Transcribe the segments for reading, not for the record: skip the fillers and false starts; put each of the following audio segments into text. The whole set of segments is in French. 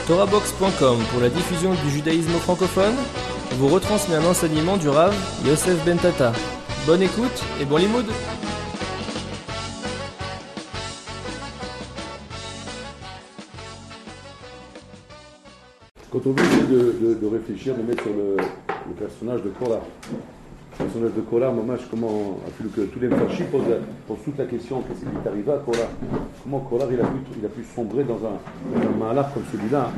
TorahBox.com pour la diffusion du judaïsme francophone vous retransmet un enseignement du Rav Yosef Ben Tata. Bonne écoute et bon limoud. Quand on veut essayer de réfléchir, de mettre sur le personnage de Korah, le personnage de Korah, Mamash, comment que tous les Mfarshim posent toute la question, qu'est-ce qui est arrivé à Korah? Comment Korah il a pu sombrer dans un mahalach comme celui-là?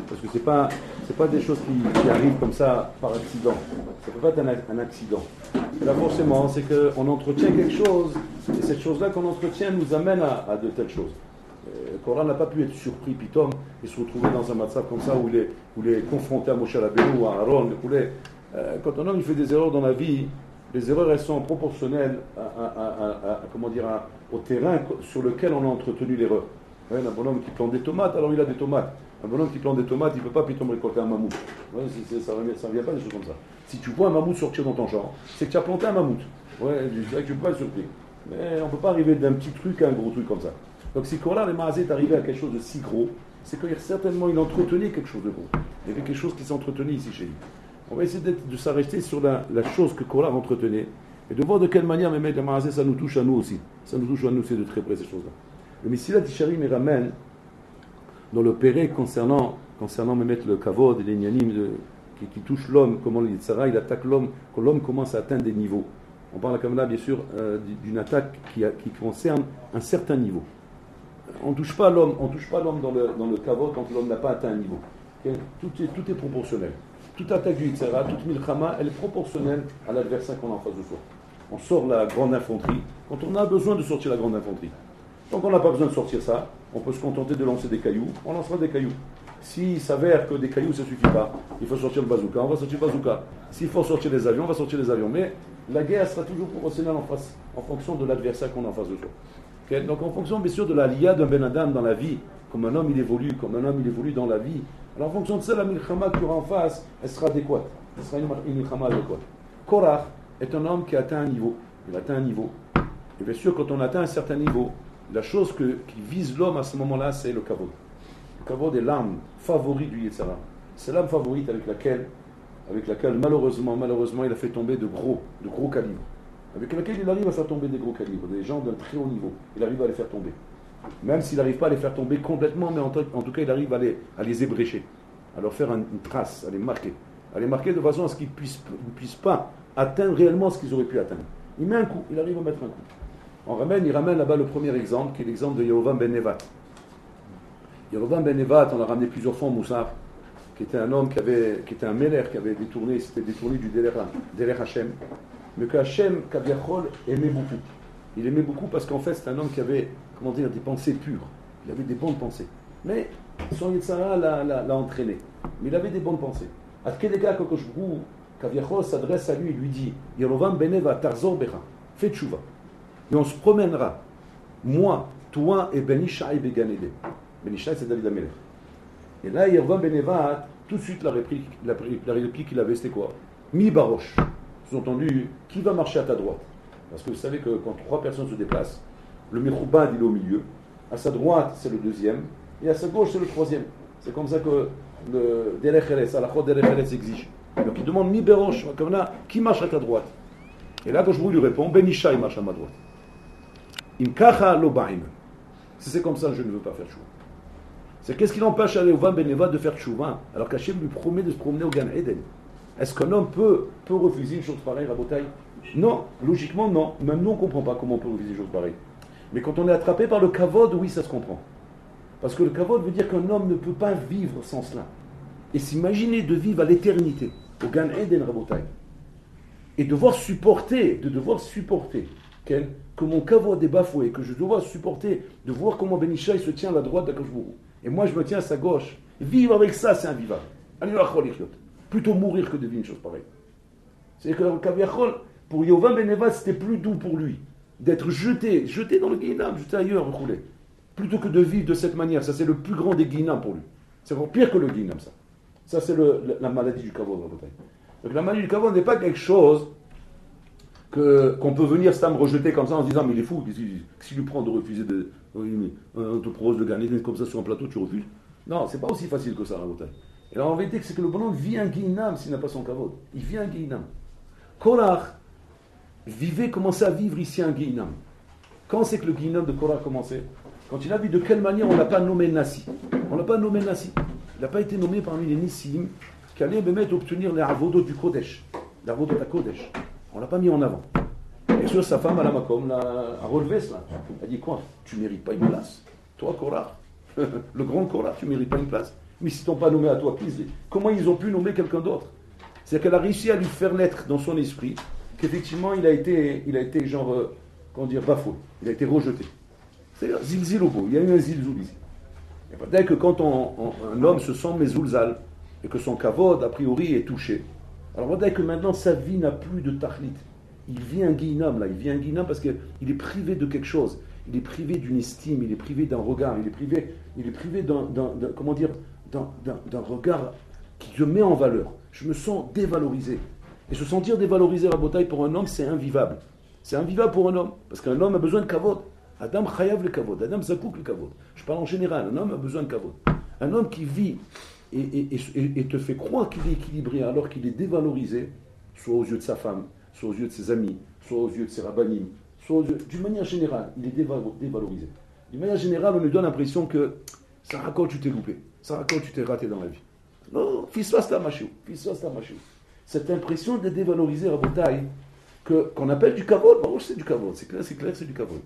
Parce que c'est pas des choses qui arrivent comme ça par accident. Ça peut pas être un accident. Et là forcément, c'est qu'on entretient quelque chose, et cette chose-là qu'on entretient nous amène à de telles choses. Korah n'a pas pu être surpris, pitom, et se retrouver dans un matzav comme ça où il est confronté à Moshe Rabbeinu ou à Aaron. Quand un homme il fait des erreurs dans la vie, les erreurs elles sont proportionnelles au terrain sur lequel on a entretenu l'erreur. Un bonhomme qui plante des tomates, alors il a des tomates. Un bonhomme qui plante des tomates, il ne peut pas pitom récolter un mammouth. Ça ne vient pas des choses comme ça. Si tu vois un mammouth sortir dans ton champ, c'est que tu as planté un mammouth. Je dirais que tu ne peux pas être surpris. Mais on ne peut pas arriver d'un petit truc à un gros truc comme ça. Donc si Korah le Maaseh est arrivé à quelque chose de si gros, c'est que certainement il entretenait quelque chose de gros. Il y avait quelque chose qui s'entretenait ici chez lui. On va essayer de s'arrêter sur la chose que Korah entretenait et de voir de quelle manière même le Maaseh ça nous touche à nous aussi. Ça nous touche à nous, c'est de très près ces choses-là. Le Messilat Tisharim me ramène dans le Péré concernant même le Kavod et les Nyanim qui touchent l'homme, comment le Yitzhara il attaque l'homme, quand l'homme commence à atteindre des niveaux. On parle comme là bien sûr d'une attaque qui concerne un certain niveau. On ne touche pas l'homme dans le kavod quand l'homme n'a pas atteint un niveau. Tout est proportionnel. Toute attaque du Yitzhara, toute milchama, elle est proportionnelle à l'adversaire qu'on a en face de soi. On sort la grande infanterie quand on a besoin de sortir la grande infanterie. Tant qu'on n'a pas besoin de sortir ça, on peut se contenter de lancer des cailloux, on lancera des cailloux. S'il s'avère que des cailloux ça ne suffit pas, il faut sortir le bazooka, on va sortir le bazooka. S'il faut sortir les avions, on va sortir les avions. Mais la guerre sera toujours proportionnelle en fonction de l'adversaire qu'on a en face de soi. Okay? Donc en fonction bien sûr de la liya d'un Ben Adam dans la vie, comme un homme il évolue dans la vie, alors en fonction de ça, la milchama qu'il y aura en face, elle sera adéquate. Elle sera une milchama adéquate. Korah est un homme qui a atteint un niveau. Il a atteint un niveau. Et bien sûr, quand on atteint un certain niveau, la chose qui vise l'homme à ce moment-là, c'est le kavod. Le kavod est l'arme favorite du Yetzara. C'est l'arme favorite avec laquelle malheureusement, il a fait tomber de gros calibres. Avec laquelle il arrive à faire tomber des gros calibres, des gens d'un très haut niveau. Il arrive à les faire tomber. Même s'il n'arrive pas à les faire tomber complètement, mais en tout cas, il arrive à les ébrécher, à leur faire une trace, à les marquer de façon à ce qu'ils ne puissent pas atteindre réellement ce qu'ils auraient pu atteindre. Il met un coup, il arrive à mettre un coup. Il ramène là-bas le premier exemple, qui est l'exemple de Yerovam ben Nevat. Yerovam ben Nevat, on l'a ramené plusieurs fois au Moussaf, qui était un homme qui était un Meler, qui avait détourné du Deler Hashem, mais que Hashem, Kaviachol, aimait beaucoup. Il aimait beaucoup parce qu'en fait, c'est un homme qui avait, des pensées pures. Il avait des bonnes pensées. Mais son Yetzara l'a entraîné. Mais il avait des bonnes pensées. À Kedeka Kokoshbrou, Kaviachol s'adresse à lui et lui dit Yerovam Beneva, Tarzor Becha, fais tchouva. Et on se promènera, moi, toi et Ben Ishai Beganede. Ben Ishai, c'est David Amelech. Et là, Yerovam Beneva, tout de suite, la réplique qu'il avait, c'était quoi? Mi Baroche. Sous-entendu, qui va marcher à ta droite? Parce que vous savez que quand trois personnes se déplacent, le Mechoubad il est au milieu, à sa droite c'est le deuxième, et à sa gauche c'est le troisième. C'est comme ça que le Derech Eretz, Alachot Derech Eretz exige. Donc il demande Mi Berosh, comme là, qui marche à ta droite? Et là, quand je lui réponds, Ben Ishai marche à ma droite. Im Kacha Lo Ba'im. Si c'est comme ça, je ne veux pas faire tchouva. C'est qu'est-ce qui l'empêche à Yerovam ben Nevat de faire tchouva, alors qu'Hachem lui promet de se promener au Gan Eden? Est-ce qu'un homme peut refuser une chose pareille, Rabotai? Non, logiquement non. Même nous on ne comprend pas comment on peut refuser une chose pareille. Mais quand on est attrapé par le kavod, oui, ça se comprend. Parce que le kavod veut dire qu'un homme ne peut pas vivre sans cela. Et s'imaginer de vivre à l'éternité, au Gan Eden, Rabotai, et de devoir supporter que mon kavod est bafoué, que je dois supporter de voir comment Ben Ishai se tient à la droite d'Akadosh Baruch Hu, et moi je me tiens à sa gauche. Vivre avec ça, c'est invivable. Plutôt mourir que de vivre une chose pareille. C'est que le Kaviachol, pour Yerovam ben Nevat, c'était plus doux pour lui d'être jeté dans le Guinam, jeté ailleurs, roulé, plutôt que de vivre de cette manière. Ça, c'est le plus grand des Guinam pour lui. C'est encore pire que le Guinam, ça. Ça, c'est la maladie du Kavod. Donc, la maladie du Kavod n'est pas quelque chose qu'on peut venir Stam rejeter comme ça en se disant mais il est fou, qu'est-ce qu'il lui prend de refuser on te propose de gagner comme ça sur un plateau, tu refuses. Non, c'est pas aussi facile que ça, la bataille. Et alors, en vérité, c'est que le bonhomme vit un guinam s'il n'a pas son kavod. Il vit un guinam. Korach commençait à vivre ici un guinam. Quand c'est que le guinam de Korach commençait? Quand il a vu de quelle manière on l'a pas nommé Nassi. On l'a pas nommé Nassi. Il n'a pas été nommé parmi les Nissim qui allaient mettre obtenir les avodot du Kodesh. Les avodot à Kodesh. On l'a pas mis en avant. Et sur sa femme, à la Makom, à relevé cela. Elle dit quoi? Tu ne mérites pas une place. Toi, Korach, le grand Korach, tu ne mérites pas une place. Mais s'ils ne t'ont pas nommé à toi, comment ils ont pu nommer quelqu'un d'autre? C'est qu'elle a réussi à lui faire naître dans son esprit qu'effectivement il a été genre, comment dire, bafoué. Il a été rejeté. C'est zilzil au beau. Il y a eu un zilzoul ici. Et peut-être que quand un homme se sent mezoulzal et que son kavod, a priori, est touché, alors peut-être que maintenant sa vie n'a plus de tachlit. Il vit un guinam là, il vit un guinam parce qu'il est privé de quelque chose. Il est privé d'une estime, il est privé d'un regard, il est privé d'un regard qui te met en valeur. Je me sens dévalorisé. Et se sentir dévalorisé à la bataille pour un homme, c'est invivable. C'est invivable pour un homme, parce qu'un homme a besoin de kavod. Adam chayav le kavod, Adam zakouk le kavod. Je parle en général, un homme a besoin de kavod. Un homme qui vit et te fait croire qu'il est équilibré alors qu'il est dévalorisé, soit aux yeux de sa femme, soit aux yeux de ses amis, soit aux yeux de ses rabbanim, soit aux yeux... D'une manière générale, il est dévalorisé. D'une manière générale, on lui donne l'impression que ça raconte tu t'es loupé, ça raconte tu t'es raté dans la vie. Non, fils-toi ta machiou. Cette impression de dévaloriser à bataille, qu'on appelle du kavod, bon, c'est du kavod, c'est clair, c'est du kavod.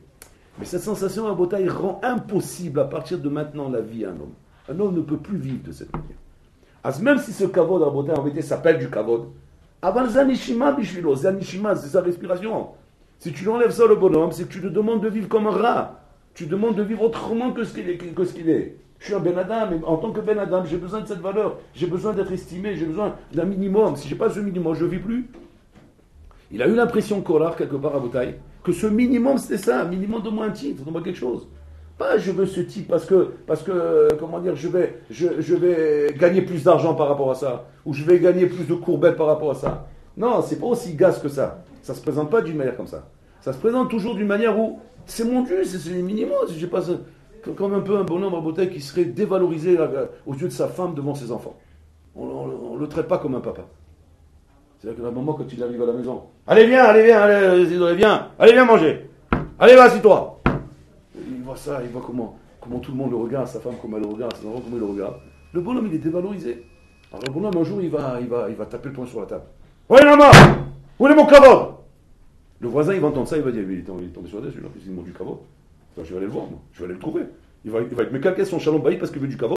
Mais cette sensation à bataille rend impossible à partir de maintenant la vie à un homme. Un homme ne peut plus vivre de cette manière. As même si ce kavod à bataille en vérité s'appelle du kavod, avant zanishima bishvilo, zanishima c'est sa respiration. Si tu l'enlèves ça le bonhomme, c'est que tu te demandes de vivre comme un rat. Tu demandes de vivre autrement que ce qu'il est. Je suis un Ben Adam, et en tant que Ben Adam, j'ai besoin de cette valeur. J'ai besoin d'être estimé, j'ai besoin d'un minimum. Si je n'ai pas ce minimum, je ne vis plus. Il a eu l'impression, Korach, quelque part à bataille, que ce minimum, c'était ça. Un minimum de moi un titre, de moi quelque chose. Pas je veux ce type parce que comment dire, je vais gagner plus d'argent par rapport à ça. Ou je vais gagner plus de courbettes par rapport à ça. Non, c'est pas aussi gaz que ça. Ça ne se présente pas d'une manière comme ça. Ça se présente toujours d'une manière où c'est mon Dieu, c'est le minimum. Si je passe comme un peu un bonhomme à beauté qui serait dévalorisé aux yeux de sa femme devant ses enfants. On ne le traite pas comme un papa. C'est-à-dire qu'à un moment, quand il arrive à la maison, allez viens, viens manger. Allez, vas assis-toi. Il voit ça, il voit comment tout le monde le regarde, sa femme comment elle le regarde, ses enfants comment ils le regardent. Le bonhomme, il est dévalorisé. Alors le bonhomme, un jour, il va taper le poing sur la table. Oui, maman, où est mon kavod? Le voisin, il va entendre ça, il va dire, il est tombé sur la tête, celui-là, il manque du kavod. Je vais aller le voir, moi. Je vais aller le trouver. Il va être mécaqué son shalom baï parce qu'il veut du kavod.